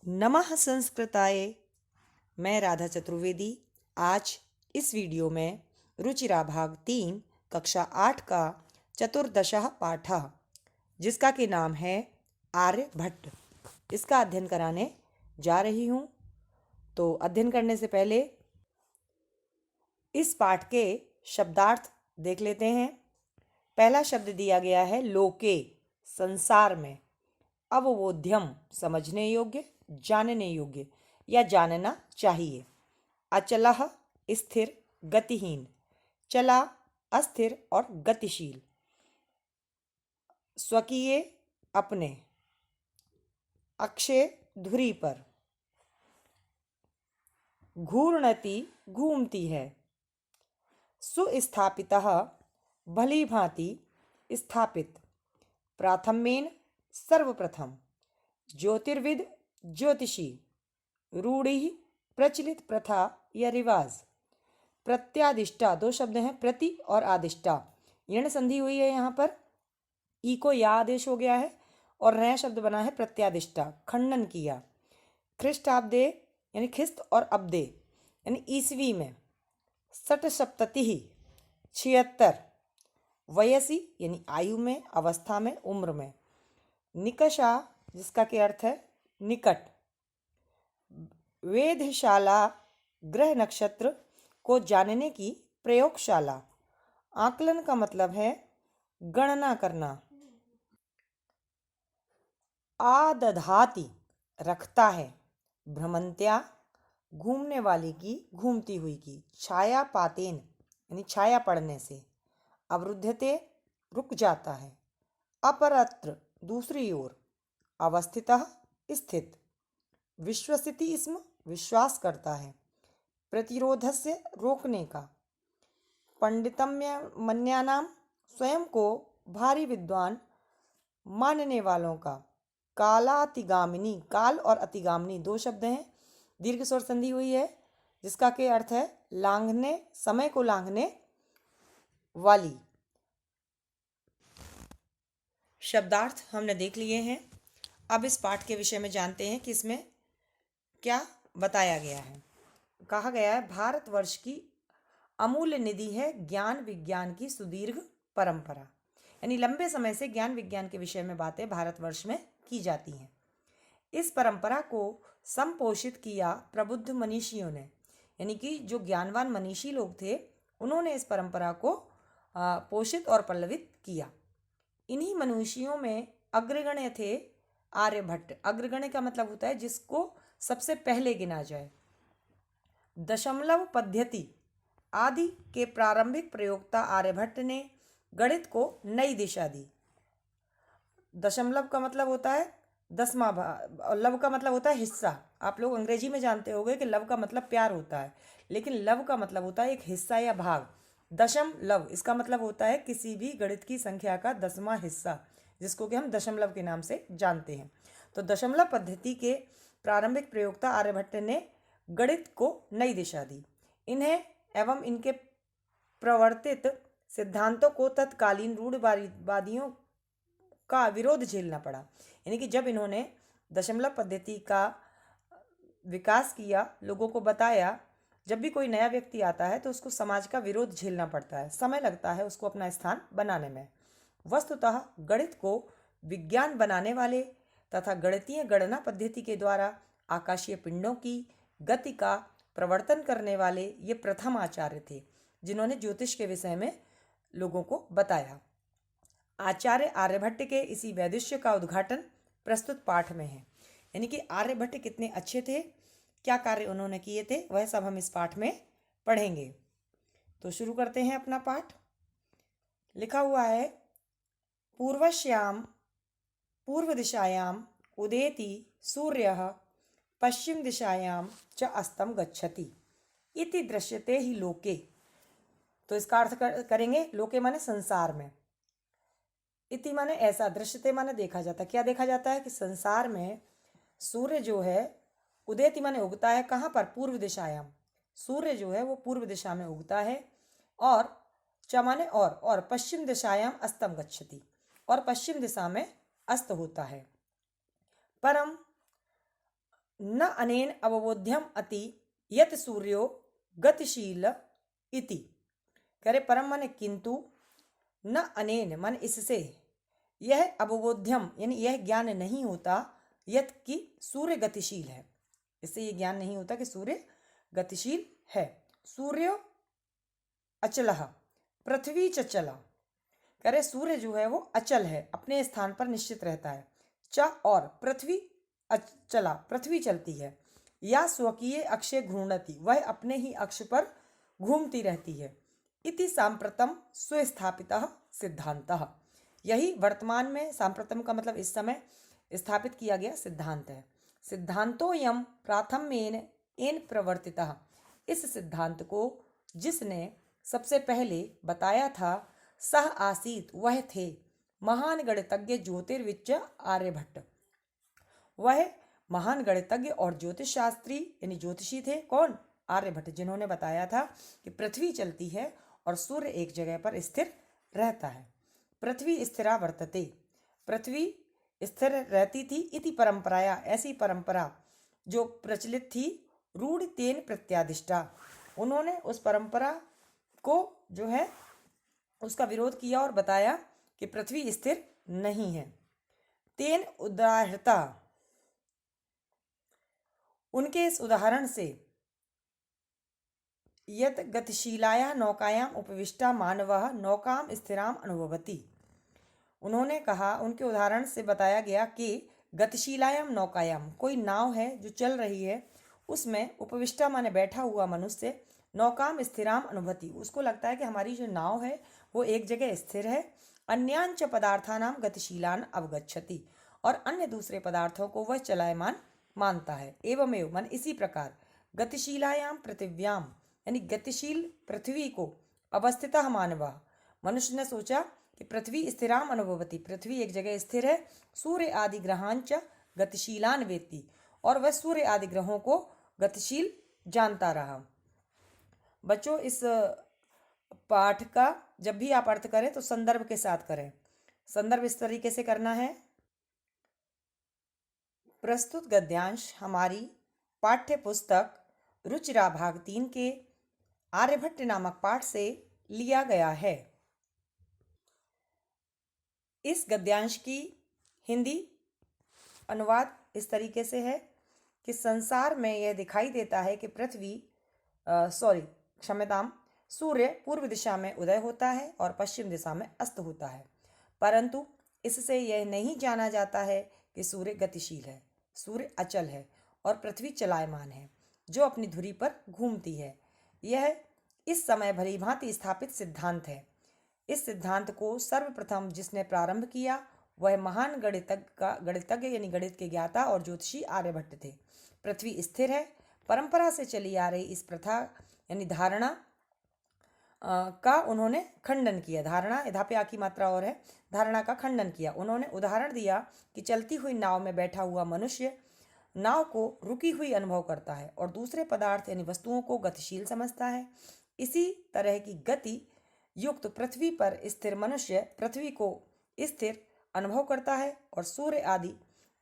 नमः संस्कृताय। मैं राधा चतुर्वेदी आज इस वीडियो में रुचिरा भाग 3 कक्षा 8 का चतुर्दशः पाठः जिसका कि नाम है आर्यभट्ट, इसका अध्ययन कराने जा रही हूँ। तो अध्ययन करने से पहले इस पाठ के शब्दार्थ देख लेते हैं। पहला शब्द दिया गया है लोके, संसार में। अवबोध्यम, समझने योग्य, जानने योग्य या जानना चाहिए। अचलः, स्थिर, गतिहीन। चला, अस्थिर और गतिशील। स्वकीय, अपने। अक्षय, धुरी पर। घूर्णति, घूमती है। सुस्थापितः, भली भांति स्थापित। प्राथम्येन, सर्वप्रथम। ज्योतिर्विद, ज्योतिषी। रूढ़ि, प्रचलित प्रथा या रिवाज। प्रत्यादिष्टा, दो शब्द हैं, प्रति और आदिष्टा। यण संधि हुई है यहाँ पर, ई को या आदेश हो गया है और नया शब्द बना है प्रत्यादिष्टा, खंडन किया। ख्रिस्टाब्दे यानी ख्रिस्त और अब्दे यानी ईसवी में। षट्सप्तति, 76। वयसी यानी आयु में, अवस्था में, उम्र में। निकषा जिसका के अर्थ है निकट। वेधशाला, ग्रह नक्षत्र को जानने की प्रयोगशाला। आकलन का मतलब है गणना करना। आदधाति, रखता है। भ्रमंत्या, घूमने वाली की, घूमती हुई की। छाया पातेन यानी छाया पड़ने से। अवरुद्धते, रुक जाता है। अपरत्र, दूसरी ओर। अवस्थितः, स्थित। विश्वसिति इसम, विश्वास करता है। प्रतिरोधस्य, रोकने का। पंडितम्य मन्यानाम, स्वयं को भारी विद्वान मानने वालों का। कालातिगामिनी, काल और अतिगामिनी दो शब्द हैं, दीर्घ स्वर संधि हुई है जिसका के अर्थ है लांघने, समय को लांघने वाली। शब्दार्थ हमने देख लिए हैं। अब इस पाठ के विषय में जानते हैं कि इसमें क्या बताया गया है। कहा गया है भारतवर्ष की अमूल्य निधि है ज्ञान विज्ञान की सुदीर्घ परंपरा। यानी लंबे समय से ज्ञान विज्ञान के विषय में बातें भारतवर्ष में की जाती हैं। इस परंपरा को संपोषित किया प्रबुद्ध मनीषियों ने, यानी कि जो ज्ञानवान मनीषी लोग थे उन्होंने इस परंपरा को पोषित और पल्लवित किया। इन्हीं मनीषियों में अग्रगण्य थे आर्यभट्ट। अग्रगण्य का मतलब होता है जिसको सबसे पहले गिना जाए। दशमलव पद्धति आदि के प्रारंभिक प्रयोक्ता आर्यभट्ट ने गणित को नई दिशा दी। दशमलव का मतलब होता है दसवां भाग, लव का मतलब होता है हिस्सा। आप लोग अंग्रेजी में जानते होंगे कि लव का मतलब प्यार होता है, लेकिन लव का मतलब होता है एक हिस्सा या भाग। दशम लव, इसका मतलब होता है किसी भी गणित की संख्या का 10वां हिस्सा, जिसको कि हम दशमलव के नाम से जानते हैं। तो दशमलव पद्धति के प्रारंभिक प्रयोक्ता आर्यभट्ट ने गणित को नई दिशा दी। इन्हें एवं इनके प्रवर्तित सिद्धांतों को तत्कालीन रूढ़िवादियों का विरोध झेलना पड़ा। यानी कि जब इन्होंने दशमलव पद्धति का विकास किया, लोगों को बताया, जब भी कोई नया व्यक्ति आता है तो उसको समाज का विरोध झेलना पड़ता है, समय लगता है उसको अपना स्थान बनाने में। वस्तुतः गणित को विज्ञान बनाने वाले तथा गणितीय गणना पद्धति के द्वारा आकाशीय पिंडों की गति का प्रवर्तन करने वाले ये प्रथम आचार्य थे जिन्होंने ज्योतिष के विषय में लोगों को बताया। आचार्य आर्यभट्ट के इसी वैदुष्य का उद्घाटन प्रस्तुत पाठ में है। यानी कि आर्यभट्ट कितने अच्छे थे, क्या कार्य उन्होंने किए थे, वह सब हम इस पाठ में पढ़ेंगे। तो शुरू करते हैं अपना पाठ। लिखा हुआ है पूर्वश्याम, पूर्व दिशायाम उदेति सूर्यः पश्चिम दिशायाम च अस्तम गच्छति इति दृश्यते ही लोके। तो इसका अर्थ करेंगे लोके माने संसार में। इति माने ऐसा, दृश्यते माने देखा जाता है। क्या देखा जाता है कि संसार में सूर्य जो है, उदेति माने उगता है, कहाँ पर, पूर्व दिशायाम। सूर्य जो है वो पूर्व दिशा में उगता है। और च माने और पश्चिम दिशायाम अस्तम गच्छति, और पश्चिम दिशा में अस्त होता है। परम न अनेन अवबोध्यम अति यत सूर्यो गतिशील इति। करे परम माने किंतु, न अनेन मन इससे, यह अवबोध्यम यानी यह ज्ञान नहीं होता, यत कि सूर्य गतिशील है। इससे यह ज्ञान नहीं होता कि सूर्य गतिशील है। सूर्य अचलः पृथ्वी चला। करे सूर्य जो है वो अचल है, अपने स्थान पर निश्चित रहता है। च और पृथ्वी अचला, पृथ्वी चलती है। या स्वकीय अक्षे घूर्णति, वह अपने ही अक्ष पर घूमती रहती है। इति सांप्रतम सुस्थापितः सिद्धांतः, यही वर्तमान में, सांप्रतम का मतलब इस समय, स्थापित किया गया सिद्धांत है। सिद्धांतोयम प्राथम्येन एन प्रवर्तितः, इस सिद्धांत को जिसने सबसे पहले बताया था, सह आसीत, वह थे, महान गणितज्ञ ज्योतिर्विच आर्यभट्ट, वह महान गणितज्ञ और ज्योतिष शास्त्री यानी ज्योतिषी थे। कौन? आर्यभट्ट, जिन्होंने बताया था कि पृथ्वी चलती है और सूर्य एक जगह पर स्थिर रहता है। पृथ्वी स्थिरा वर्तते, पृथ्वी स्थिर रहती थी। इति परंपराया, ऐसी परंपरा जो प्रचलित थी। रूढ़ तेन प्रत्यादिष्टा, उन्होंने उस परंपरा को जो है उसका विरोध किया और बताया कि पृथ्वी स्थिर नहीं है। तेन उदाहरता, उनके इस उदाहरण से, यत गतिशीलाया नौकायाम उपविष्टा मानवः नौकाम स्थिराम अनुभवति, उन्होंने कहा, उनके उदाहरण से बताया गया कि गतिशीलायाम नौकायाम, कोई नाव है जो चल रही है, उसमें उपविष्टा माने बैठा हुआ मनुष्य, नौकाम स्थिराम अनुभवति, उसको लगता है कि हमारी जो नाव है वो एक जगह स्थिर है। अन्यांच पदार्थानाम गतिशीलान अवगच्छति, और अन्य दूसरे पदार्थों को वह चलायमान मानता है। एवमेव मन इसी प्रकार, गतिशीलायाम पृथिव्याम, यानी गतिशील पृथ्वी को, अवस्थितः मानवा, मनुष्य ने सोचा कि पृथ्वी स्थिराम अनुभवती, पृथ्वी एक जगह स्थिर है। सूर्य आदि ग्रहांच गतिशीलान वेत्ति, और वह सूर्य आदि ग्रहों को गतिशील जानता रहा। बच्चों, इस पाठ का जब भी आप अर्थ करें तो संदर्भ के साथ करें। संदर्भ इस तरीके से करना है। प्रस्तुत गद्यांश हमारी पाठ्य पुस्तक रुचिरा भाग 3 के आर्यभट्ट नामक पाठ से लिया गया है। इस गद्यांश की हिंदी अनुवाद इस तरीके से है कि संसार में यह दिखाई देता है कि क्षम्यताम, सूर्य पूर्व दिशा में उदय होता है और पश्चिम दिशा में अस्त होता है, परंतु इससे यह नहीं जाना जाता है कि सूर्य गतिशील है। सूर्य अचल है और पृथ्वी चलायमान है, जो अपनी धुरी पर घूमती है। यह इस समय भली भांति स्थापित सिद्धांत है। इस सिद्धांत को सर्वप्रथम जिसने प्रारंभ किया वह महान गणितज्ञ यानी गणित के ज्ञाता और ज्योतिषी आर्यभट्ट थे। पृथ्वी स्थिर है, परंपरा से चली आ रही इस प्रथा यानी धारणा का उन्होंने खंडन किया। धारणा, इधर पे आ की मात्रा और है, धारणा का खंडन किया। उन्होंने उदाहरण दिया कि चलती हुई नाव में बैठा हुआ मनुष्य नाव को रुकी हुई अनुभव करता है और दूसरे पदार्थ यानी वस्तुओं को गतिशील समझता है। इसी तरह की गति युक्त पृथ्वी पर स्थिर मनुष्य पृथ्वी को स्थिर अनुभव करता है और सूर्य आदि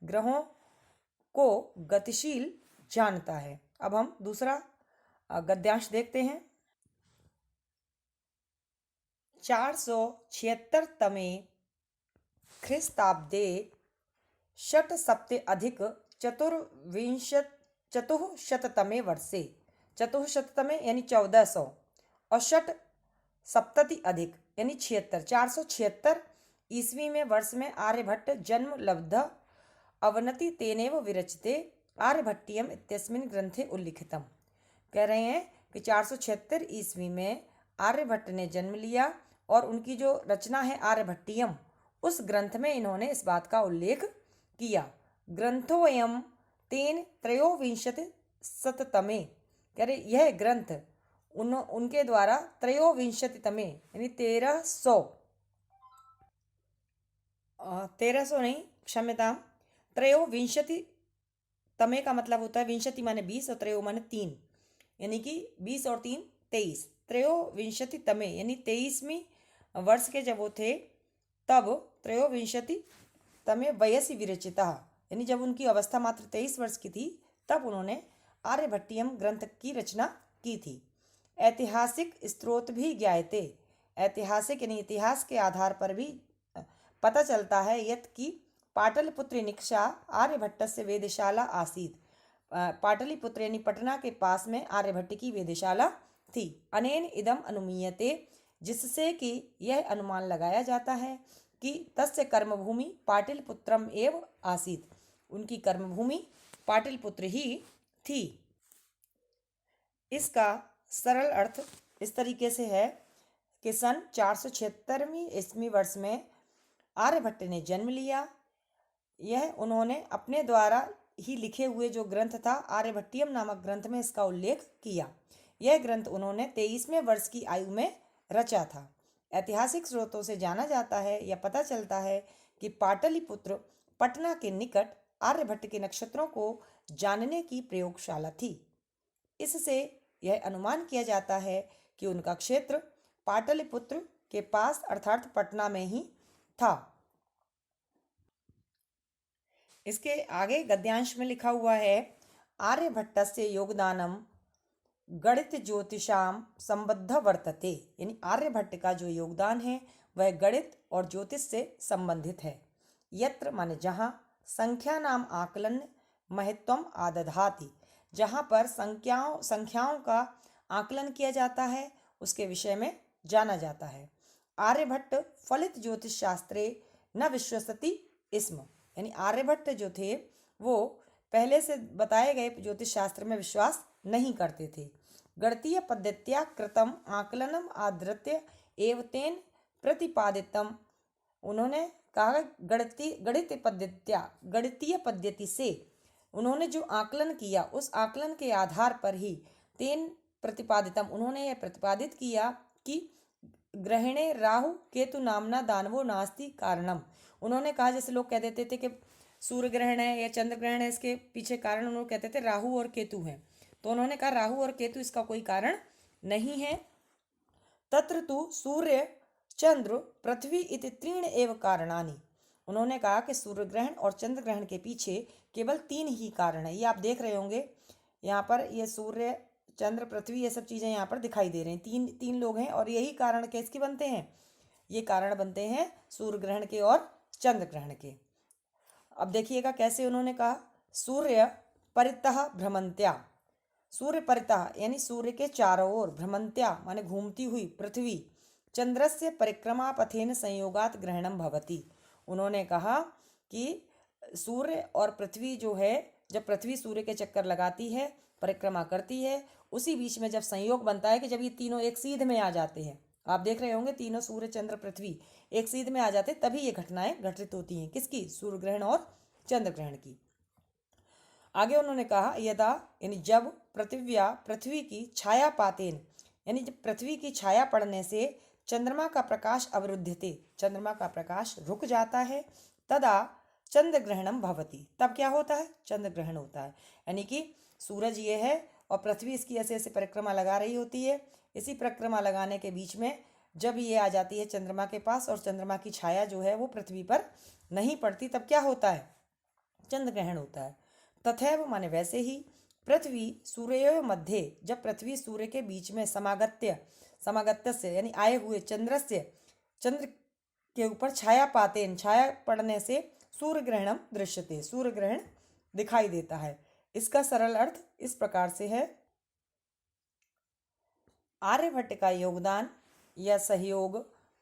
ग्रहों को गतिशील जानता है। अब हम दूसरा गद्यांश देखते हैं। 476 ख्रीस्ताब्दे षट्सप्ते अधिक चतुःशततमे वर्षे, चतुःशततमे यानी 1400 और षट सप्तति अधिक यानी 76, 476 ईस्वी में वर्ष में आर्यभट्ट जन्म लब्ध अवनति तेनेव विरचिते आर्यभट्टियम इत्यस्मिन् ग्रंथे उल्लिखितम। कह रहे हैं कि 476 ईस्वी में आर्यभट्ट ने जन्म लिया और उनकी जो रचना है आर्यभट्टियम, उस ग्रंथ में इन्होंने इस बात का उल्लेख किया। ग्रंथोयम तेन त्रयोविंशति शततमे, कह रहे यह ग्रंथ उनके द्वारा त्रयोविंशतितमे यानी 1300 नहीं, क्षम्यताम, त्रयोविंशतितमे का मतलब होता है, विंशति माने 20 और त्रयो माने 3, यानी कि 20 और 3 23। त्रयोविंशतितमे यानी 23वीं वर्ष के जब वो थे तब त्रयोविंशतितमे वयसि विरचिता, यानी जब उनकी अवस्था मात्र 23 वर्ष की थी तब उन्होंने आर्यभट्टियम ग्रंथ की रचना की थी। ऐतिहासिक स्रोत भी ज्ञायते, ऐतिहासिक यानी इतिहास के आधार पर भी पता चलता है यत् कि पाटलिपुत्र निक्षा आर्यभट्टस्य वेदशाला आसीत्। पाटलिपुत्र यानी पटना के पास में आर्यभट्ट की वेदशाला थी। अनेन इदम अनुमीयते, जिससे कि यह अनुमान लगाया जाता है कि तस्य कर्मभूमि पाटलिपुत्रम एव आसीत्, उनकी कर्मभूमि पाटलिपुत्र ही थी। इसका सरल अर्थ इस तरीके से है कि सन 476वीं ईस्वी वर्ष में आर्यभट्ट ने जन्म लिया। यह उन्होंने अपने द्वारा ही लिखे हुए जो ग्रंथ था आर्यभट्टियम नामक ग्रंथ में इसका उल्लेख किया। यह ग्रंथ उन्होंने 23वें वर्ष की आयु में रचा था। ऐतिहासिक स्रोतों से जाना जाता है या पता चलता है कि पाटलिपुत्र पटना के निकट आर्यभट्ट के नक्षत्रों को जानने की प्रयोगशाला थी। इससे यह अनुमान किया जाता है कि उनका क्षेत्र पाटलिपुत्र के पास अर्थात पटना में ही था। इसके आगे गद्यांश में लिखा हुआ है, आर्यभट्टस्य योगदानम गणित ज्योतिषाम संबद्ध वर्तते, यानी आर्यभट्ट का जो योगदान है वह गणित और ज्योतिष से संबंधित है। यत्र माने जहाँ, संख्या नाम आकलन महत्वम आदधाति, जहाँ पर संख्याओं का आकलन किया जाता है उसके विषय में जाना जाता है। आर्यभट्ट फलित ज्योतिष शास्त्रे न विश्वसति स्म, यानी आर्यभट्ट जो थे वो पहले से बताए गए ज्योतिष शास्त्र में विश्वास नहीं करते थे। गणितीय पद्धत्या कृतम आकलनम आधृत्य एव तेन प्रतिपादितम, उन्होंने कहा गणितीय पद्धति से उन्होंने जो आकलन किया उस आकलन के आधार पर ही तेन प्रतिपादितम, उन्होंने यह प्रतिपादित किया कि ग्रहणे राहु केतु नामना दानवो नास्ति कारणम। उन्होंने कहा, जैसे लोग कह देते थे कि सूर्य ग्रहण है या चंद्र ग्रहण है, इसके पीछे कारण उन्होंने कहते थे राहु और केतु हैं, तो उन्होंने कहा राहु और केतु इसका कोई कारण नहीं है। तत्र तु सूर्य चंद्र पृथ्वी इति त्रीण एव कारणानि, उन्होंने कहा कि सूर्य ग्रहण और चंद्र ग्रहण के पीछे केवल 3 ही कारण है। ये आप देख रहे होंगे यहाँ पर, ये सूर्य चंद्र पृथ्वी ये सब चीज़ें यहाँ पर दिखाई दे रही हैं। तीन लोग हैं और यही कारण किसके बनते हैं, ये कारण बनते हैं सूर्य ग्रहण के और चंद्र ग्रहण के। अब देखिएगा कैसे उन्होंने कहा, सूर्य परितः भ्रमंत्या, सूर्य परितः यानी सूर्य के चारों ओर, भ्रमंत्या माने घूमती हुई पृथ्वी, चंद्रस्य परिक्रमा पथेन संयोगात ग्रहणम भवति। उन्होंने कहा कि सूर्य और पृथ्वी जो है, जब पृथ्वी सूर्य के चक्कर लगाती है, परिक्रमा करती है, उसी बीच में जब संयोग बनता है कि जब ये तीनों एक सीध में आ जाते हैं, आप देख रहे होंगे तीनों सूर्य चंद्र पृथ्वी एक सीध में आ जाते, तभी ये घटनाएं घटित होती हैं। किसकी, सूर्य ग्रहण और चंद्र ग्रहण की। आगे उन्होंने कहा, यदा यानी जब पृथ्वी की छाया पातेन, यानी जब पृथ्वी की छाया पड़ने से चंद्रमा का प्रकाश अवरुद्धते, चंद्रमा का प्रकाश रुक जाता है, तदा चंद्र ग्रहणम भवति, तब क्या होता है, चंद्र ग्रहण होता है। यानी कि सूरज ये है और पृथ्वी इसकी ऐसे ऐसे परिक्रमा लगा रही होती है, इसी परिक्रमा लगाने के बीच में जब ये आ जाती है चंद्रमा के पास और चंद्रमा की छाया जो है वो पृथ्वी पर नहीं पड़ती, तब क्या होता है, चंद्र ग्रहण होता है। तथैव माने वैसे ही पृथ्वी सूर्य मध्य, जब पृथ्वी सूर्य के बीच में समागत्य से यानी आए हुए चंद्र के ऊपर छाया पाते, छाया पड़ने से सूर्य ग्रहणम दृश्यते, सूर्य ग्रहण दिखाई देता है। इसका सरल अर्थ इस प्रकार से है, आर्यभट्ट का योगदान या सहयोग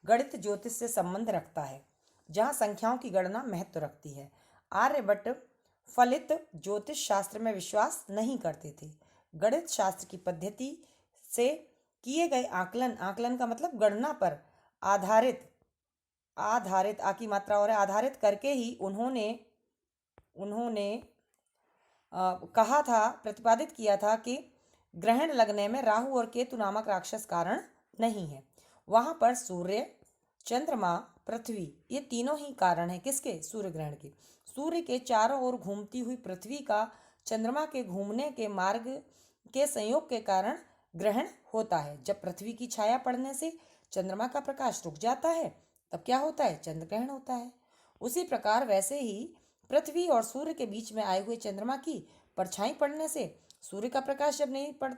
गणित ज्योतिष से संबंध रखता है, जहाँ संख्याओं की गणना महत्व रखती है। आर्यभट्ट फलित ज्योतिष शास्त्र में विश्वास नहीं करते थे। गणित शास्त्र की पद्धति से किए गए आकलन का मतलब गणना पर आधारित आ की मात्रा और आधारित करके ही उन्होंने कहा था, प्रतिपादित किया था कि ग्रहण लगने में राहु और केतु नामक राक्षस कारण नहीं है। वहां पर सूर्य, चंद्रमा, पृथ्वी ये तीनों ही कारण है किसके, सूर्य ग्रहण के। सूर्य के चारों ओर घूमती हुई पृथ्वी का चंद्रमा के घूमने के मार्ग के संयोग के कारण ग्रहण होता है। जब पृथ्वी की छाया पड़ने से चंद्रमा का प्रकाश रुक जाता है, तब क्या होता है, चंद्र ग्रहण होता है। उसी प्रकार वैसे ही पृथ्वी और सूर्य के बीच में आए हुए चंद्रमा की परछाई पड़ने से सूर्य का प्रकाश जब नहीं पड़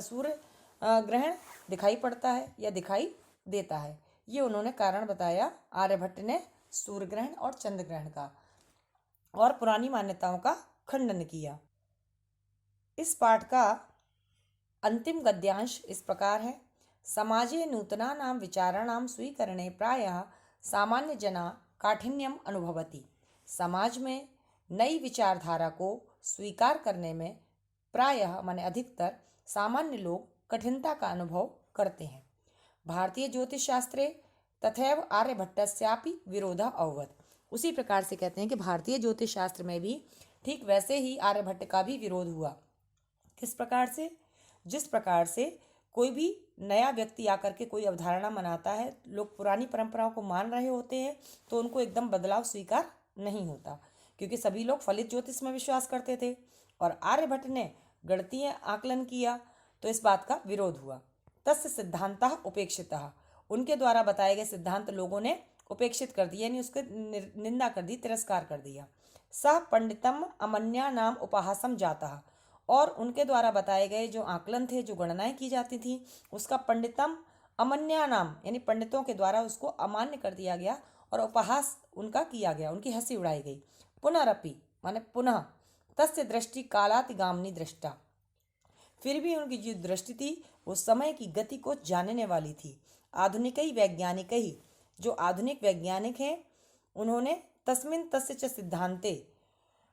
सूर्य ग्रहण दिखाई पड़ता है या दिखाई देता है। ये उन्होंने कारण बताया आर्यभट्ट ने सूर्य ग्रहण और चंद्र ग्रहण का, और पुरानी मान्यताओं का खंडन किया। इस पाठ का अंतिम गद्यांश इस प्रकार है। समाजे नूतनानां विचाराणां स्वीकरणे प्रायः सामान्य जना काठिन्यम अनुभवति। समाज में नई विचारधारा को स्वीकार करने में प्रायः माने अधिकतर सामान्य लोग कठिनता का अनुभव करते हैं। भारतीय ज्योतिष शास्त्रे तथैव आर्यभट्टस्यापि विरोधः अभवत्। उसी प्रकार से कहते हैं कि भारतीय ज्योतिष शास्त्र में भी ठीक वैसे ही आर्यभट्ट का भी विरोध हुआ। किस प्रकार से? जिस प्रकार से कोई भी नया व्यक्ति आकर के कोई अवधारणा बनाता है, लोग पुरानी परंपराओं को मान रहे होते हैं तो उनको एकदम बदलाव स्वीकार नहीं होता, क्योंकि सभी लोग फलित ज्योतिष में विश्वास करते थे और आर्यभट्ट ने गणितीय आकलन किया तो इस बात का विरोध हुआ। तस्य सिद्धांतः उपेक्षितः। उनके द्वारा बताए गए सिद्धांत लोगों ने उपेक्षित कर दिया, यानी उसकी निंदा कर दी, तिरस्कार कर दिया। सह पंडितम अमन्या नाम उपहासम जाता। और उनके द्वारा बताए गए जो आकलन थे, जो गणनाएं की जाती थी, उसका पंडितम अमन्या नाम यानी पंडितों के द्वारा उसको अमान्य कर दिया गया और उपहास उनका किया गया, उनकी हंसी उड़ाई गई। पुनरपि माने पुनः, तस्य दृष्टि कालातिगामिनी दृष्टा। फिर भी उनकी जो दृष्टि थी वो समय की गति को जानने वाली थी। आधुनिक ही वैज्ञानिक ही, जो आधुनिक वैज्ञानिक हैं, उन्होंने तस्मिन तस्य च सिद्धांते,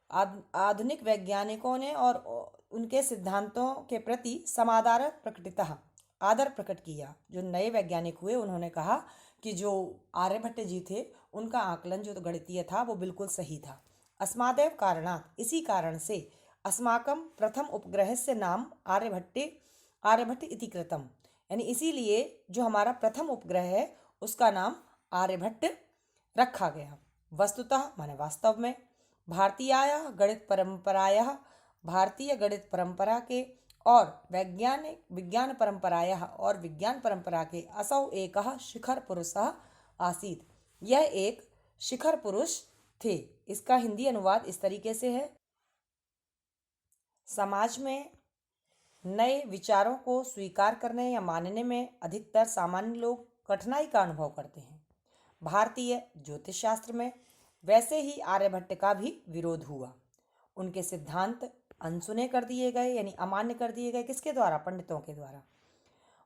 आधुनिक वैज्ञानिकों ने और उनके सिद्धांतों के प्रति समादार प्रकटितः, आदर प्रकट किया। जो नए वैज्ञानिक हुए उन्होंने कहा कि जो आर्यभट्ट जी थे उनका आकलन जो गणितीय था वो बिल्कुल सही था। अस्मादेव कारणात्, इसी कारण से अस्माकं प्रथम उपग्रह से नाम आर्यभट्ट इति कृतम, यानी इसीलिए जो हमारा प्रथम उपग्रह है उसका नाम आर्यभट्ट रखा गया। वस्तुतः माने वास्तव में भारतीय गणित परंपरा के और विज्ञान परंपरा के असौ एकः शिखर पुरुषः आसीत्। यह एक शिखर पुरुष थे। इसका हिंदी अनुवाद इस तरीके से है। समाज में नए विचारों को स्वीकार करने या मानने में अधिकतर सामान्य लोग कठिनाई का अनुभव करते हैं। भारतीय ज्योतिष शास्त्र में वैसे ही आर्यभट्ट का भी विरोध हुआ। उनके सिद्धांत अनसुने कर दिए गए, यानी अमान्य कर दिए गए। किसके द्वारा? पंडितों के द्वारा।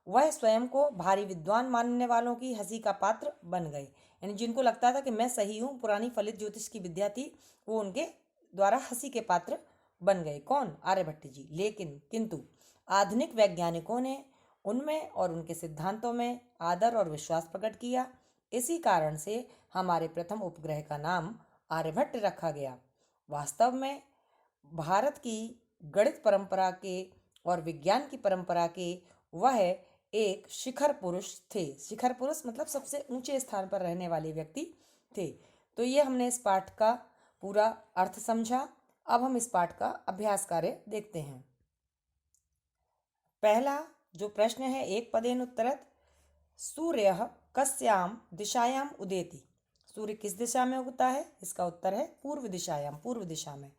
वह स्वयं को भारी विद्वान मानने वालों की हंसी का पात्र बन गए, यानी जिनको लगता था कि मैं सही हूँ, पुरानी फलित ज्योतिष की विद्या थी, वो उनके द्वारा हंसी के पात्र बन गए। कौन? आर्यभट्ट जी। किंतु आधुनिक वैज्ञानिकों ने उनमें और उनके सिद्धांतों में आदर और विश्वास प्रकट किया। इसी कारण से हमारे प्रथम उपग्रह का नाम आर्यभट्ट रखा गया। वास्तव में भारत की गणित परंपरा के और विज्ञान की परंपरा के वह एक शिखर पुरुष थे। शिखर पुरुष मतलब सबसे ऊंचे स्थान पर रहने वाले व्यक्ति थे। तो ये हमने इस पाठ का पूरा अर्थ समझा। अब हम इस पाठ का अभ्यास कार्य देखते हैं। पहला जो प्रश्न है, एक पदेन उत्तरत। सूर्यः कस्यां दिशायां उदेति। सूर्य किस दिशा में उगता है? इसका उत्तर है पूर्व दिशायां, पूर्व दिशा में।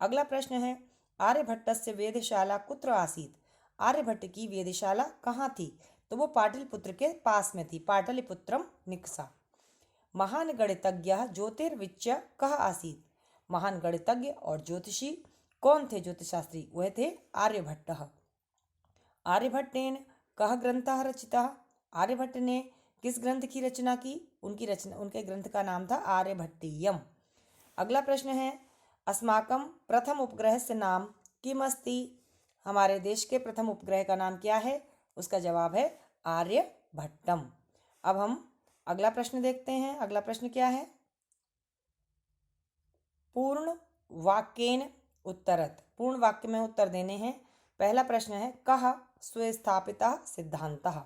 अगला प्रश्न है, आर्यभट्टस्य वेधशाला कुत्र आसीत्। आर्यभट्ट की वेधशाला कहाँ थी? तो वो पाटलिपुत्र के पास में थी, पाटलिपुत्रम निकषा। महान गणितज्ञः ज्योतिर्विच्य कः आसीत्। महान गणितज्ञ और ज्योतिषी कौन थे? ज्योतिषशास्त्री वह थे आर्यभट्टः। आर्यभट्टेन कः ग्रंथः रचितः। आर्यभट्ट ने किस ग्रंथ की रचना की? उनके ग्रंथ का नाम था आर्यभट्टीयम। अगला प्रश्न है, अस्माकं प्रथम उपग्रह से नाम किम अस्ति। हमारे देश के प्रथम उपग्रह का नाम क्या है? उसका जवाब है आर्यभट्टम। अब हम अगला प्रश्न देखते हैं। अगला प्रश्न क्या है? पूर्ण वाक्येन उत्तरत। पूर्ण वाक्य में उत्तर देने हैं। पहला प्रश्न है, कः स्वस्थापितः सिद्धांतः।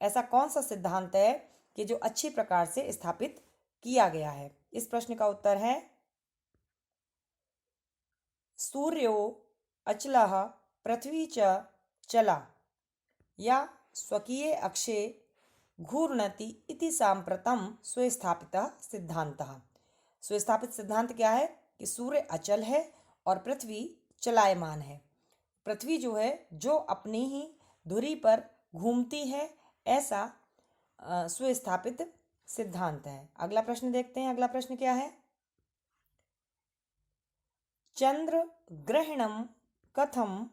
ऐसा कौन सा सिद्धांत है कि जो अच्छी प्रकार से स्थापित किया गया है? इस प्रश्न का उत्तर है, सूर्यो अचलः पृथ्वी च चला या स्वकीय अक्षे घूर्णति इति सांप्रतम स्वस्थापितः सिद्धांतः। स्वस्थापित सिद्धांत क्या है? कि सूर्य अचल है और पृथ्वी चलायमान है। पृथ्वी जो है जो अपनी ही धुरी पर घूमती है, ऐसा सुस्थापित सिद्धांत है। अगला प्रश्न देखते हैं। अगला प्रश्न क्या है? चंद्र ग्रहणम कथम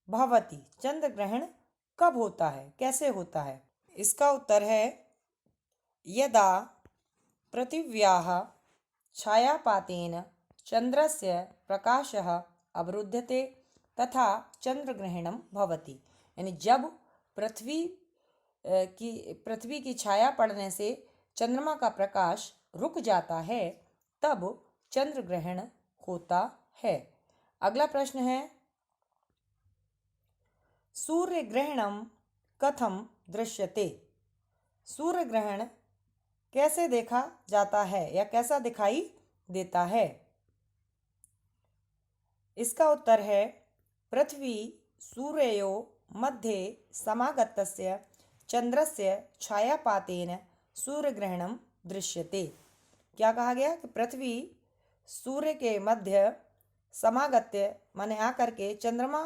भवति। चंद्र ग्रहण कब होता है, कैसे होता है? इसका उत्तर है यदा पृथिव्याः छायापातेन चंद्रस्य प्रकाशः अवरुध्यते तथा चंद्रग्रहणम भवति। यानी जब पृथ्वी की छाया पड़ने से चंद्रमा का प्रकाश रुक जाता है, तब चंद्र ग्रहण होता है। अगला प्रश्न है सूर्य ग्रहणम कथम दृश्यते। सूर्य ग्रहण कैसे देखा जाता है या कैसा दिखाई देता है? इसका उत्तर है पृथ्वी सूर्यो मध्ये समागतस्य चंद्रस्य छायापातेन सूर्यग्रहणम दृश्यते। क्या कहा गया कि पृथ्वी सूर्य के मध्य समागत्य माने आकर के चंद्रमा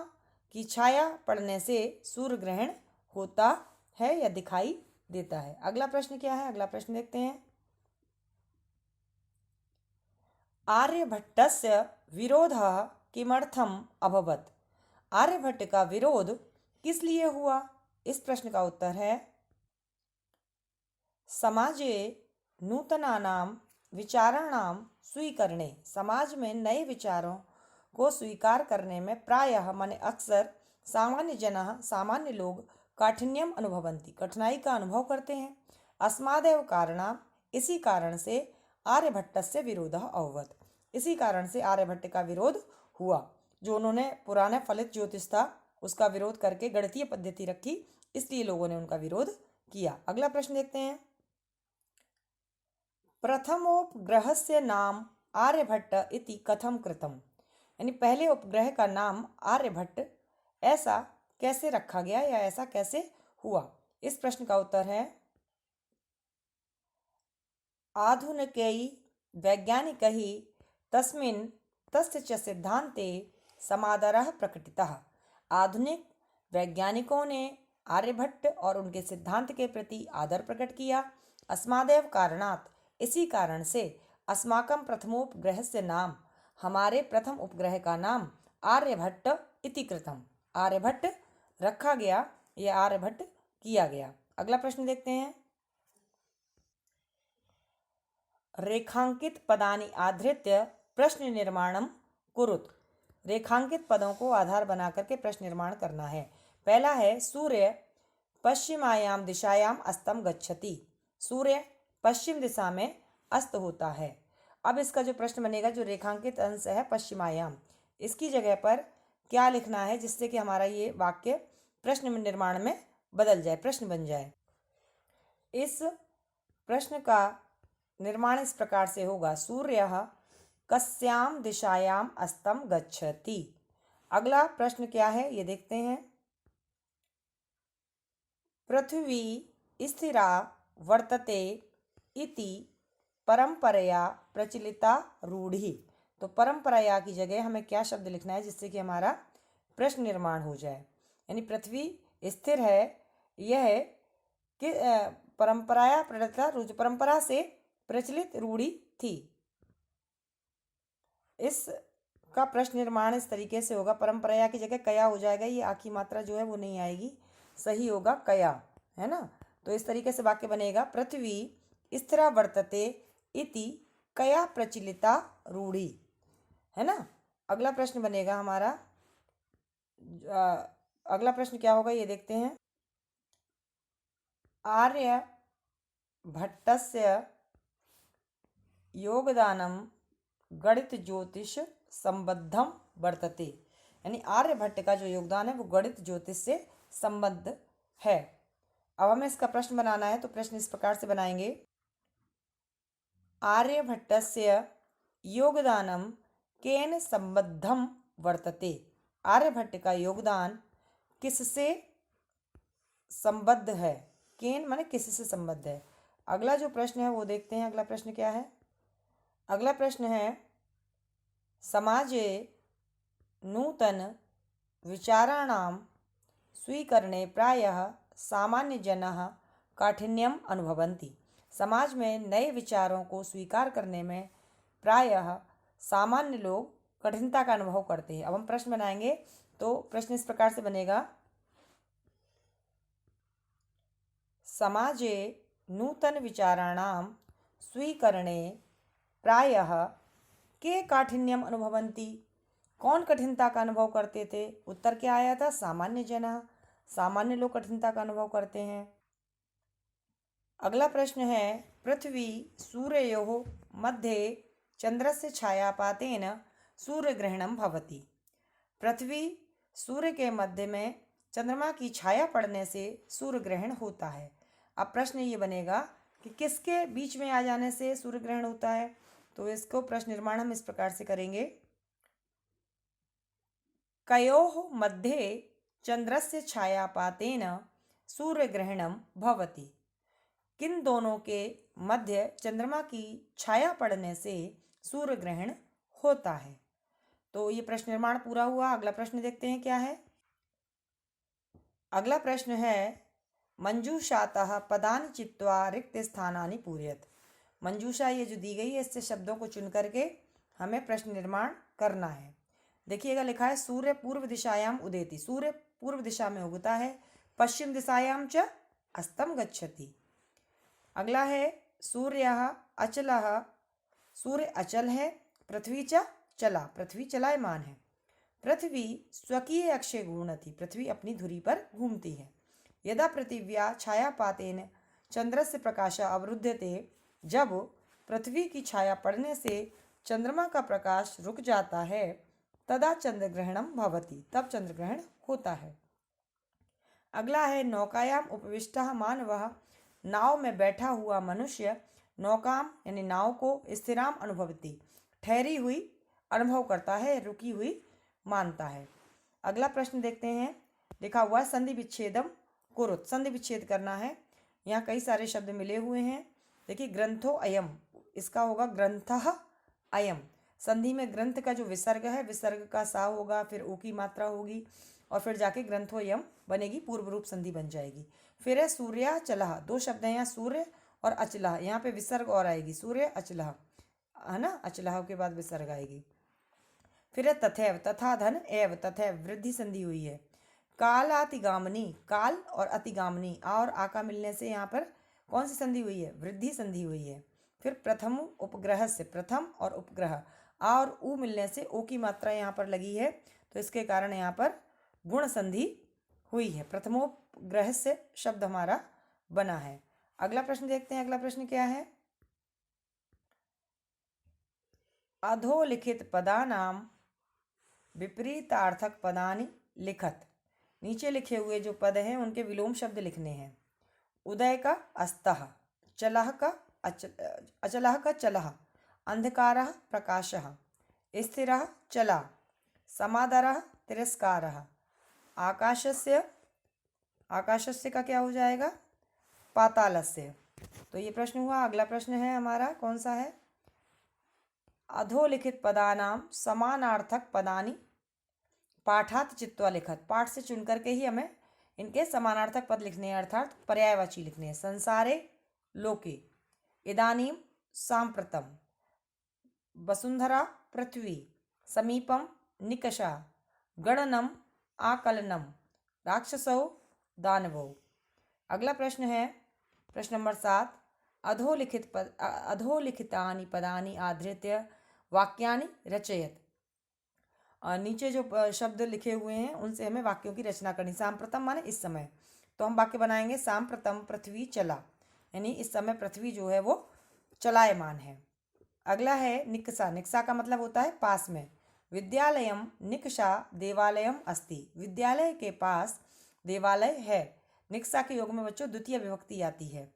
की छाया पड़ने से सूर्य ग्रहण होता है या दिखाई देता है। अगला प्रश्न क्या है? अगला प्रश्न देखते हैं। आर्यभट्टस्य विरोधः किमर्थम अभवत्। आर्यभट्ट का विरोध किस लिए हुआ? इस प्रश्न का उत्तर है समाजे नूतनानां विचाराणां स्वीकरणे। समाज में नए विचारों को स्वीकार करने में प्रायः माने अक्सर सामान्य जनः सामान्य लोग काठिन्यम अनुभवन्ति, कठिनाई का अनुभव करते हैं। अस्मादेव कारणात्, इसी कारण से आर्यभट्टस्य विरोधः अभवत्। इसी कारण से आर्यभट्ट का विरोध हुआ। जो उन्होंने पुराने फलित ज्योतिष था उसका विरोध करके गणितीय पद्धति रखी, इसलिए लोगों ने उनका विरोध किया। अगला प्रश्न देखते हैं। प्रथमोपग्रहस्य नाम आर्यभट्ट इति कथम कृतम। यानी पहले उपग्रह का नाम आर्यभट्ट ऐसा कैसे रखा गया या ऐसा कैसे हुआ? इस प्रश्न का उत्तर है आधुनिकै वैज्ञानिकैः तस्मिन् तस्य च सिद्धान्ते समादरः प्रकटितः। आधुनिक वैज्ञानिकों ने आर्यभट्ट और उनके सिद्धांत के प्रति आदर प्रकट किया। अस्मादेव कारणात्, इसी कारण से अस्माकं प्रथमोपग्रहस्य नाम, हमारे प्रथम उपग्रह का नाम आर्यभट्ट इति कृतम, आर्यभट्ट रखा गया या आर्यभट्ट किया गया। अगला प्रश्न देखते हैं। रेखांकित पदानि आधृत्य प्रश्न निर्माणम कुरुत। रेखांकित पदों को आधार बना करके प्रश्न निर्माण करना है। पहला है सूर्य पश्चिमायाम दिशायाम अस्तम गच्छति। सूर्य पश्चिम दिशा में अस्त होता है। अब इसका जो प्रश्न बनेगा, जो रेखांकित अंश है पश्चिमायाम, इसकी जगह पर क्या लिखना है जिससे कि हमारा ये वाक्य प्रश्न निर्माण में बदल जाए, प्रश्न बन जाए। इस प्रश्न का निर्माण इस प्रकार से होगा, सूर्यः कस्याम दिशायाम अस्तम गच्छति। अगला प्रश्न क्या है ये देखते हैं। पृथ्वी स्थिरा वर्तते इति परंपरया प्रचलिता रूढ़ि। तो परंपराया की जगह हमें क्या शब्द लिखना है जिससे कि हमारा प्रश्न निर्माण हो जाए। यानी पृथ्वी स्थिर है, यह कि परंपराया प्रचलिता, परंपरा से प्रचलित रूढ़ी थी। इस का प्रश्न निर्माण इस तरीके से होगा, परंपराया की जगह कया हो जाएगा, ये आखिरी मात्रा जो है वो नहीं आएगी, सही होगा कया, है ना। तो इस तरीके से वाक्य बनेगा, पृथ्वी स्थिरा वर्तते इति कया प्रचलिता रूढ़ी, है ना। अगला प्रश्न बनेगा हमारा, अगला प्रश्न क्या होगा ये देखते हैं। आर्यभट्टस्य योगदानम गणित ज्योतिष संबद्धम वर्तते। यानी आर्यभट्ट का जो योगदान है वो गणित ज्योतिष से संबद्ध है। अब हमें इसका प्रश्न बनाना है, तो प्रश्न इस प्रकार से बनाएंगे। आर्यभट्टस्य योगदानम केन संबद्धम वर्तते। आर्यभट्ट का योगदान किससे संबद्ध है? केन माने किससे संबद्ध है। अगला जो प्रश्न है वो देखते हैं। अगला प्रश्न क्या है? अगला प्रश्न है, समाजे नूतन विचाराणां स्वीकरणे प्रायः सामान्यजनाः काठिन्यम अनुभवन्ति। समाज में नए विचारों को स्वीकार करने में प्रायः सामान्य लोग कठिनता का अनुभव करते हैं। अब हम प्रश्न बनाएंगे, तो प्रश्न इस प्रकार से बनेगा, समाजे नूतन विचाराणां स्वीकरणे प्रायः के काठिन्यम अनुभवन्ति। कौन कठिनता का अनुभव करते थे? उत्तर क्या आया था? सामान्य जना, सामान्य लोग कठिनता का अनुभव करते हैं। अगला प्रश्न है, पृथ्वी सूर्ययोः मध्ये चंद्रस्य छायापातेन सूर्यग्रहणं भवति। पृथ्वी सूर्य के मध्य में चंद्रमा की छाया पड़ने से सूर्य ग्रहण होता है। अब प्रश्न ये बनेगा कि किसके बीच में आ जाने से सूर्य ग्रहण होता है? तो इसको प्रश्न निर्माण हम इस प्रकार से करेंगे, कयोः मध्ये चंद्रस्य छायापातेन सूर्यग्रहणं भवति। किन दोनों के मध्य चंद्रमा की छाया पड़ने से सूर्य ग्रहण होता है। तो ये प्रश्न निर्माण पूरा हुआ। अगला प्रश्न देखते हैं क्या है। अगला प्रश्न है, मंजूषातः पदानि चित्वा रिक्त स्थानानि पूरयत। मंजूषा ये जो दी गई है, इससे शब्दों को चुन करके हमें प्रश्न निर्माण करना है। देखिएगा, लिखा है सूर्य पूर्व दिशायाम उदेति। सूर्य पूर्व दिशा में उगता है। पश्चिम दिशायाम च अस्तम गच्छति। अगला है, सूर्यः अचलः। सूर्य अचल है। पृथ्वी च चला, पृथ्वी चलायमान है। पृथ्वी स्वकीय अक्षे घूर्णति। पृथ्वी अपनी धुरी पर घूमती है। यदा पृथिव्या छायापातेन चंद्रस्य प्रकाशः अवरुध्यते। जब पृथ्वी की छाया पड़ने से चंद्रमा का प्रकाश रुक जाता है, तदा चंद्रग्रहणम भवति। तब चंद्रग्रहण होता है। अगला है, नौकायाम उपविष्टः मानवः। नाव में बैठा हुआ मनुष्य नौकाम यानी नाव को स्थिराम अनुभवति। ठहरी हुई अनुभव करता है, रुकी हुई मानता है। अगला प्रश्न देखते हैं, लिखा हुआ है संधि विच्छेदम कुरुत। संधि विच्छेद करना है। यहाँ कई सारे शब्द मिले हुए हैं। देखिए, ग्रंथो अयम, इसका होगा ग्रंथः अयम। संधि में ग्रंथ का जो विसर्ग है, विसर्ग का सा होगा, फिर ऊ की मात्रा होगी और फिर जाके ग्रंथोयम बनेगी, पूर्व रूप संधि बन जाएगी। फिर है सूर्याचलः। दो शब्द हैं यहाँ, सूर्य और अचलः। यहाँ पे विसर्ग और आएगी, सूर्य अचलः, है ना। अचलः के बाद विसर्ग आएगी। फिर है तथैव, तथा धन एव, तथैव वृद्धि संधि हुई है। कालातिगामनी, काल और अतिगामनी, आ और आ का मिलने से यहाँ पर कौन सी संधि हुई है? वृद्धि संधि हुई है। फिर प्रथम उपग्रह से, प्रथम और उपग्रह, आ और ऊ मिलने से ओ की मात्रा यहाँ पर लगी है, तो इसके कारण यहाँ पर गुण संधि हुई है। प्रथमोपग्रह से शब्द हमारा बना है। अगला प्रश्न देखते हैं। अगला प्रश्न क्या है, अधोलिखित पदानाम विपरीतार्थक पदानि लिखत। नीचे लिखे हुए जो पद हैं उनके विलोम शब्द लिखने हैं। उदय का अस्तः, चलः का अचलः का चलः, अंधकारः प्रकाशः, स्थिरः चला, समादरः तिरस्कारः, आकाशस्य, आकाशस्य का क्या हो जाएगा? पातालस्य। तो ये प्रश्न हुआ। अगला प्रश्न है हमारा, कौन सा है? अधोलिखित पदानाम समानार्थक पदानि पाठात चित्वा लिखत। पाठ से चुन करके ही हमें इनके समानार्थक पद लिखने हैं, अर्थात पर्यायवाची लिखने हैं। संसारे लोके, इदानीम सांप्रतम, वसुंधरा पृथ्वी, समीपम निकषा, गणनम आकलनम, राक्षसौ दानवौ। अगला प्रश्न है प्रश्न नंबर 7, अधोलिखितानि पदानि आधृत्य वाक्यानि रचयत। नीचे जो शब्द लिखे हुए हैं उनसे हमें वाक्यों की रचना करनी। सांप्रतम माने इस समय, तो हम वाक्य बनाएंगे सांप्रतम पृथ्वी चला, यानी इस समय पृथ्वी जो है वो चलायमान है। अगला है निकषा। निकषा का मतलब होता है पास में। विद्यालयम निकषा देवालयम अस्ति। विद्यालय के पास देवालय है। निकषा के योग में बच्चों द्वितीय विभक्ति आती है।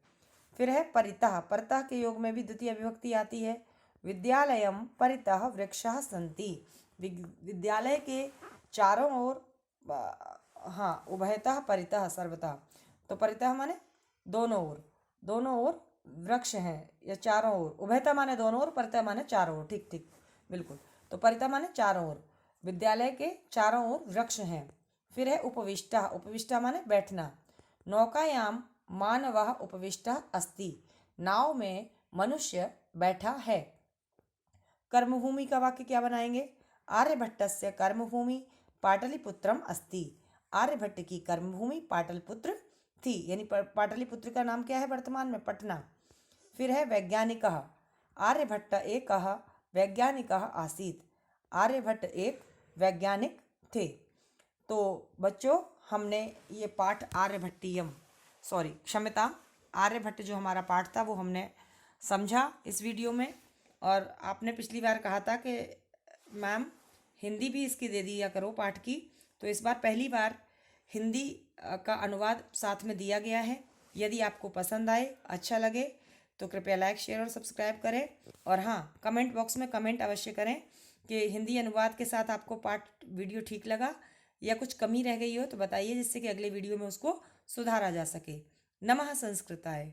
फिर है परितः। परितः के योग में भी द्वितीय विभक्ति आती है। विद्यालयम परितः वृक्षाः सन्ति। विद्यालय के चारों ओर, हाँ, उभयतः परितः सर्वतः। तो परितः माने दोनों ओर, दोनों ओर वृक्ष हैं या चारों ओर। उभयतः माने दोनों ओर, परितः माने चारों ओर। ठीक ठीक, बिल्कुल। तो परितः माने चारों ओर। विद्यालय के चारों ओर वृक्ष हैं। फिर है उपविष्टा, उपविष्टा माने बैठना। नौकायाम मानवः उपविष्टः अस्ति, नाव में मनुष्य बैठा है। कर्मभूमि का वाक्य क्या बनाएंगे? आर्यभट्टस्य कर्मभूमि पाटलिपुत्रम अस्ति, आर्यभट्ट की कर्मभूमि पाटलिपुत्र थी, यानी पाटलिपुत्र का नाम क्या है वर्तमान में? पटना। फिर है वैज्ञानिकः, आर्यभट्ट एकः वैज्ञानिकः आसीत्, आर्यभट्ट एक वैज्ञानिक थे। तो बच्चों, हमने ये पाठ क्षम्यता, आर्यभट्ट जो हमारा पाठ था वो हमने समझा इस वीडियो में। और आपने पिछली बार कहा था कि मैम हिंदी भी इसकी दे दिया करो पाठ की, तो इस बार पहली बार हिंदी का अनुवाद साथ में दिया गया है। यदि आपको पसंद आए, अच्छा लगे, तो कृपया लाइक, शेयर और सब्सक्राइब करें। और हाँ, कमेंट बॉक्स में कमेंट अवश्य करें कि हिंदी अनुवाद के साथ आपको पाठ वीडियो ठीक लगा या कुछ कमी रह गई हो तो बताइए, जिससे कि अगले वीडियो में उसको सुधारा जा सके। नमः संस्कृताय।